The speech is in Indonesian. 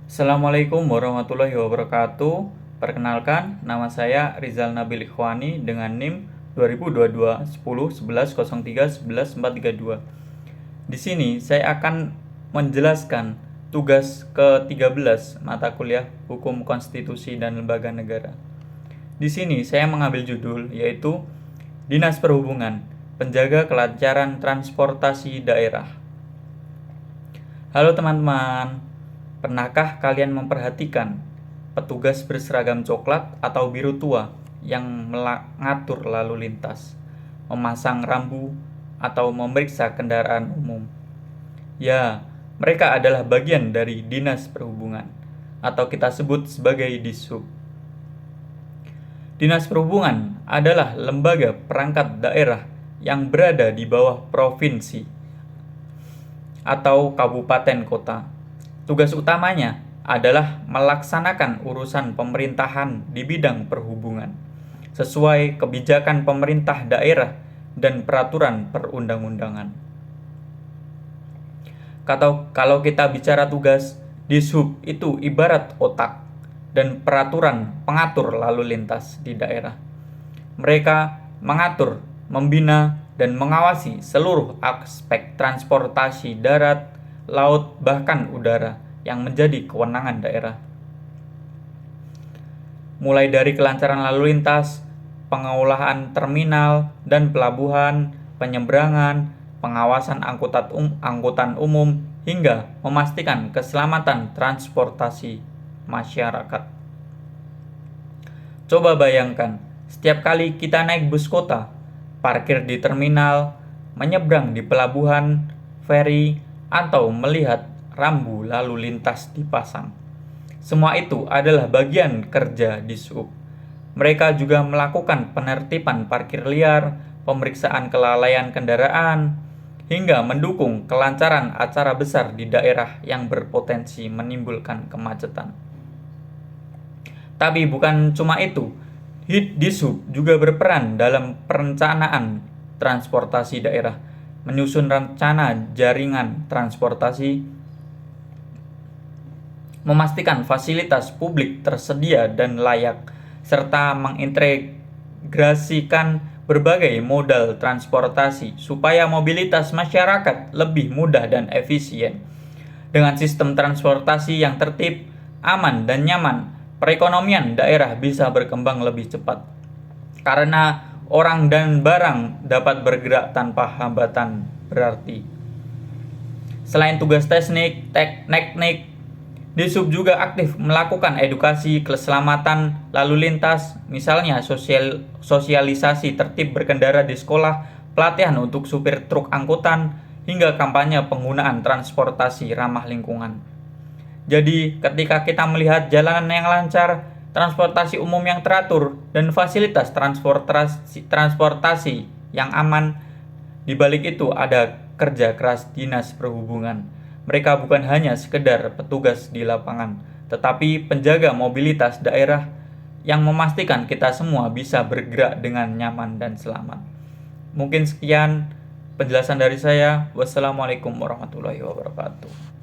Assalamualaikum warahmatullahi wabarakatuh. Perkenalkan, nama saya Rizal Nabil Ikhwani dengan NIM 2022 10 11 03 11 432. Di sini saya akan menjelaskan tugas ke-13 mata kuliah Hukum Konstitusi dan Lembaga Negara. Di sini saya mengambil judul yaitu Dinas Perhubungan, Penjaga Kelancaran Transportasi Daerah. Halo teman-teman, pernahkah kalian memperhatikan petugas berseragam coklat atau biru tua yang mengatur lalu lintas, memasang rambu, atau memeriksa kendaraan umum? Ya, mereka adalah bagian dari Dinas Perhubungan, atau kita sebut sebagai Dishub. Dinas Perhubungan adalah lembaga perangkat daerah yang berada di bawah provinsi atau kabupaten kota. Tugas utamanya adalah melaksanakan urusan pemerintahan di bidang perhubungan sesuai kebijakan pemerintah daerah dan peraturan perundang-undangan. Kalau kita bicara tugas, Dishub itu ibarat otak dan peraturan pengatur lalu lintas di daerah. Mereka mengatur, membina, dan mengawasi seluruh aspek transportasi darat, laut, bahkan udara yang menjadi kewenangan daerah. Mulai dari kelancaran lalu lintas, pengolahan terminal dan pelabuhan, penyeberangan, pengawasan angkutan umum, hingga memastikan keselamatan transportasi masyarakat. Coba bayangkan, setiap kali kita naik bus kota, parkir di terminal, menyeberang di pelabuhan, feri, atau melihat rambu lalu lintas dipasang. Semua itu adalah bagian kerja Dishub. Mereka juga melakukan penertiban parkir liar, pemeriksaan kelalaian kendaraan, hingga mendukung kelancaran acara besar di daerah yang berpotensi menimbulkan kemacetan. Tapi bukan cuma itu, Dishub juga berperan dalam perencanaan transportasi daerah, menyusun rencana jaringan transportasi, memastikan fasilitas publik tersedia dan layak, serta mengintegrasikan berbagai modal transportasi supaya mobilitas masyarakat lebih mudah dan efisien. Dengan sistem transportasi yang tertib, aman, dan nyaman, perekonomian daerah bisa berkembang lebih cepat karena orang dan barang dapat bergerak tanpa hambatan berarti. Selain tugas teknik, Dishub juga aktif melakukan edukasi keselamatan lalu lintas, misalnya sosialisasi tertib berkendara di sekolah, pelatihan untuk supir truk angkutan, hingga kampanye penggunaan transportasi ramah lingkungan. Jadi, ketika kita melihat jalanan yang lancar, transportasi umum yang teratur, dan fasilitas transportasi yang aman, di balik itu ada kerja keras Dinas Perhubungan. Mereka bukan hanya sekedar petugas di lapangan, tetapi penjaga mobilitas daerah yang memastikan kita semua bisa bergerak dengan nyaman dan selamat. Mungkin sekian penjelasan dari saya. Wassalamualaikum warahmatullahi wabarakatuh.